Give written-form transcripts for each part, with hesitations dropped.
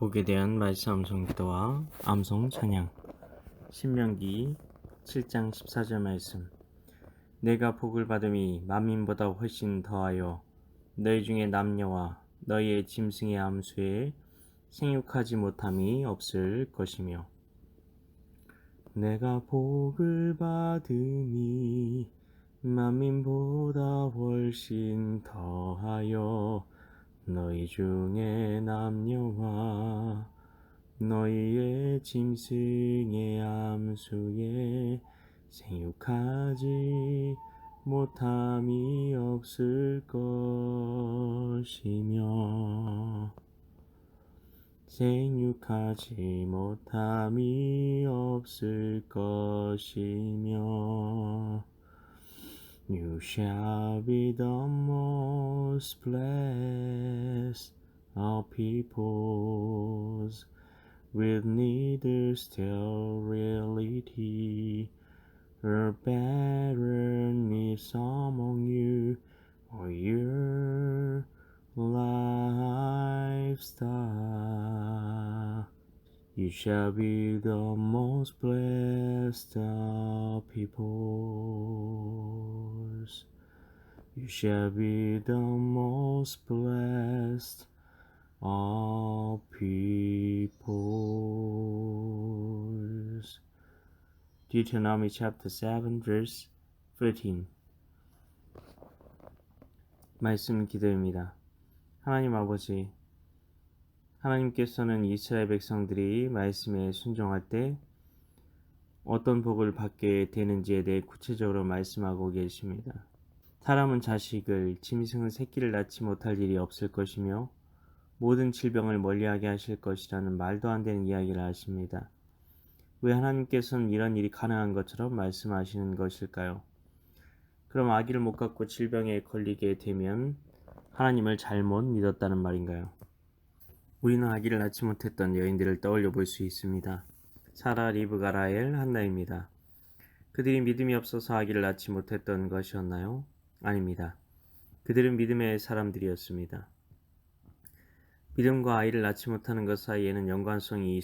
복에 대한 말씀 암송 기도와 암송 찬양. 신명기 7장 14절 말씀. 내가 복을 받음이 만민보다 훨씬 더하여 너희 중에 남녀와 너희의 짐승의 암수에 생육하지 못함이 없을 것이며, 내가 복을 받음이 만민보다 훨씬 더하여 너희 중에 남녀와 너희의 짐승의 암수에 생육하지 못함이 없을 것이며, 생육하지 못함이 없을 것이며, You shall be the most blessed of peoples, with neither sterility or barrenness among you or your livestock. You shall be the most blessed of peoples. You shall be the most blessed of peoples. Deuteronomy chapter 7 verse 13. 말씀 기도입니다. 하나님 아버지, 하나님께서는 이스라엘 백성들이 말씀에 순종할 때 어떤 복을 받게 되는지에 대해 구체적으로 말씀하고 계십니다. 사람은 자식을, 짐승은 새끼를 낳지 못할 일이 없을 것이며 모든 질병을 멀리하게 하실 것이라는 말도 안 되는 이야기를 하십니다. 왜 하나님께서는 이런 일이 가능한 것처럼 말씀하시는 것일까요? 그럼 아기를 못 갖고 질병에 걸리게 되면 하나님을 잘못 믿었다는 말인가요? 우리는 아기를 낳지 못했던 여인들을 떠올려 볼 수 있습니다. 사라, 리브가, 라헬, 한나입니다. 그들이 믿음이 없어서 아기를 낳지 못했던 것이었나요? 아닙니다. 그들은 믿음의 사람들이었습니다. 믿음과 아이를 낳지 못하는 것 사이에는 연관성이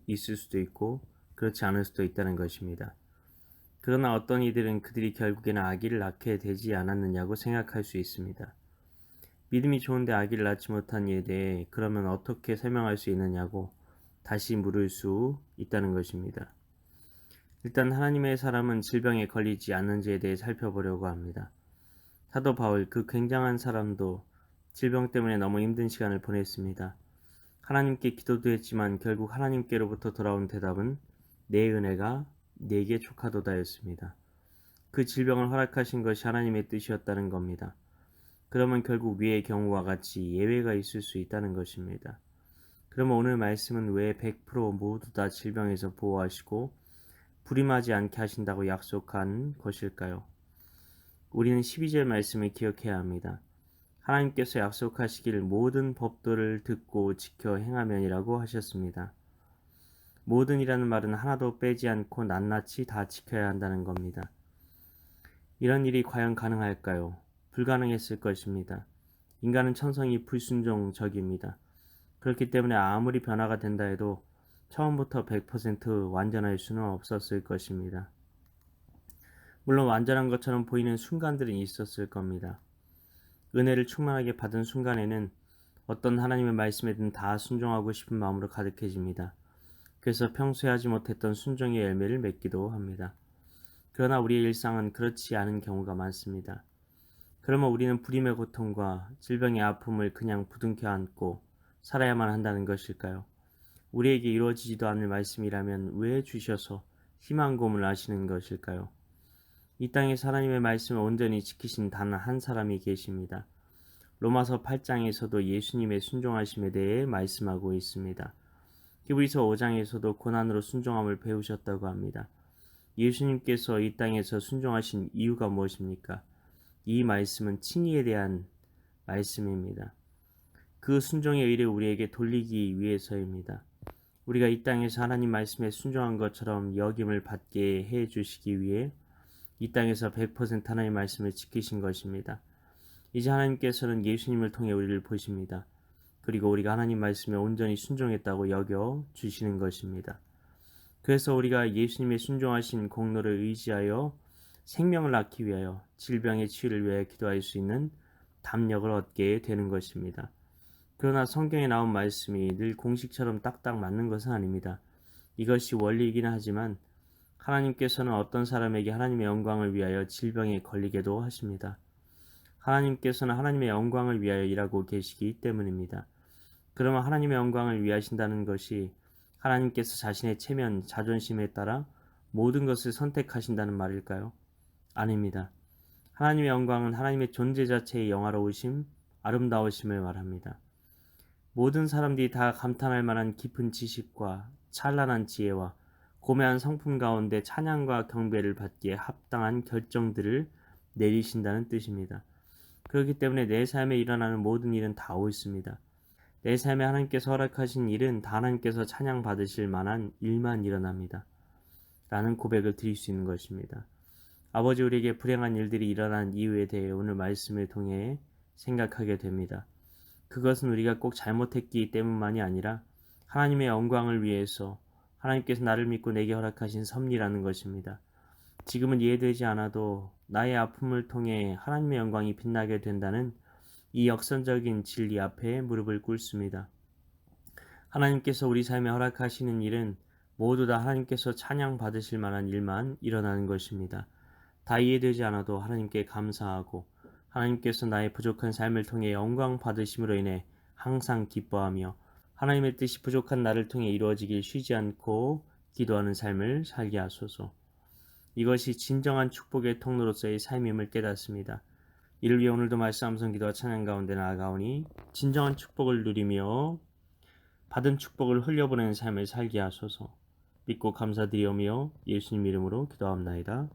있을 수도 있고 그렇지 않을 수도 있다는 것입니다. 그러나 어떤 이들은 그들이 결국에는 아기를 낳게 되지 않았느냐고 생각할 수 있습니다. 믿음이 좋은데 아기를 낳지 못한 이에 대해 그러면 어떻게 설명할 수 있느냐고 다시 물을 수 있다는 것입니다. 일단 하나님의 사람은 질병에 걸리지 않는지에 대해 살펴보려고 합니다. 사도 바울, 그 굉장한 사람도 질병 때문에 너무 힘든 시간을 보냈습니다. 하나님께 기도도 했지만 결국 하나님께로부터 돌아온 대답은 내 은혜가 내게 족하도다였습니다. 그 질병을 허락하신 것이 하나님의 뜻이었다는 겁니다. 그러면 결국 위의 경우와 같이 예외가 있을 수 있다는 것입니다. 그러면 오늘 말씀은 왜 100% 모두 다 질병에서 보호하시고 불임하지 않게 하신다고 약속한 것일까요? 우리는 12절 말씀을 기억해야 합니다. 하나님께서 약속하시길 모든 법도를 듣고 지켜 행하면이라고 하셨습니다. 모든이라는 말은 하나도 빼지 않고 낱낱이 다 지켜야 한다는 겁니다. 이런 일이 과연 가능할까요? 불가능했을 것입니다. 인간은 천성이 불순종적입니다. 그렇기 때문에 아무리 변화가 된다 해도 처음부터 100% 완전할 수는 없었을 것입니다. 물론 완전한 것처럼 보이는 순간들은 있었을 겁니다. 은혜를 충만하게 받은 순간에는 어떤 하나님의 말씀에든 다 순종하고 싶은 마음으로 가득해집니다. 그래서 평소에 하지 못했던 순종의 열매를 맺기도 합니다. 그러나 우리의 일상은 그렇지 않은 경우가 많습니다. 그러면 우리는 불임의 고통과 질병의 아픔을 그냥 부둥켜 안고 살아야만 한다는 것일까요? 우리에게 이루어지지도 않을 말씀이라면 왜 주셔서 희망 고문을 하시는 것일까요? 이 땅에서 하나님의 말씀을 온전히 지키신 단 한 사람이 계십니다. 로마서 8장에서도 예수님의 순종하심에 대해 말씀하고 있습니다. 히브리서 5장에서도 고난으로 순종함을 배우셨다고 합니다. 예수님께서 이 땅에서 순종하신 이유가 무엇입니까? 이 말씀은 칭의에 대한 말씀입니다. 그 순종의 의를 우리에게 돌리기 위해서입니다. 우리가 이 땅에서 하나님 말씀에 순종한 것처럼 여김을 받게 해 주시기 위해 이 땅에서 100% 하나님 말씀을 지키신 것입니다. 이제 하나님께서는 예수님을 통해 우리를 보십니다. 그리고 우리가 하나님 말씀에 온전히 순종했다고 여겨 주시는 것입니다. 그래서 우리가 예수님의 순종하신 공로를 의지하여 생명을 낳기 위하여 질병의 치유를 위해 기도할 수 있는 담력을 얻게 되는 것입니다. 그러나 성경에 나온 말씀이 늘 공식처럼 딱딱 맞는 것은 아닙니다. 이것이 원리이긴 하지만 하나님께서는 어떤 사람에게 하나님의 영광을 위하여 질병에 걸리게도 하십니다. 하나님께서는 하나님의 영광을 위하여 일하고 계시기 때문입니다. 그러면 하나님의 영광을 위하신다는 것이 하나님께서 자신의 체면, 자존심에 따라 모든 것을 선택하신다는 말일까요? 아닙니다. 하나님의 영광은 하나님의 존재 자체의 영화로우심, 아름다우심을 말합니다. 모든 사람들이 다 감탄할 만한 깊은 지식과 찬란한 지혜와 고매한 성품 가운데 찬양과 경배를 받기에 합당한 결정들을 내리신다는 뜻입니다. 그렇기 때문에 내 삶에 일어나는 모든 일은 다 옳습니다. 내 삶에 하나님께서 허락하신 일은 다 하나님께서 찬양받으실 만한 일만 일어납니다. 라는 고백을 드릴 수 있는 것입니다. 아버지, 우리에게 불행한 일들이 일어난 이유에 대해 오늘 말씀을 통해 생각하게 됩니다. 그것은 우리가 꼭 잘못했기 때문만이 아니라 하나님의 영광을 위해서 하나님께서 나를 믿고 내게 허락하신 섭리라는 것입니다. 지금은 이해되지 않아도 나의 아픔을 통해 하나님의 영광이 빛나게 된다는 이 역선적인 진리 앞에 무릎을 꿇습니다. 하나님께서 우리 삶에 허락하시는 일은 모두 다 하나님께서 찬양 받으실 만한 일만 일어나는 것입니다. 다 이해되지 않아도 하나님께 감사하고 하나님께서 나의 부족한 삶을 통해 영광 받으심으로 인해 항상 기뻐하며 하나님의 뜻이 부족한 나를 통해 이루어지길 쉬지 않고 기도하는 삶을 살게 하소서. 이것이 진정한 축복의 통로로서의 삶임을 깨닫습니다. 이를 위해 오늘도 말씀 암송 기도와 찬양 가운데 나아가오니 진정한 축복을 누리며 받은 축복을 흘려보내는 삶을 살게 하소서. 믿고 감사드리오며 예수님 이름으로 기도합나이다.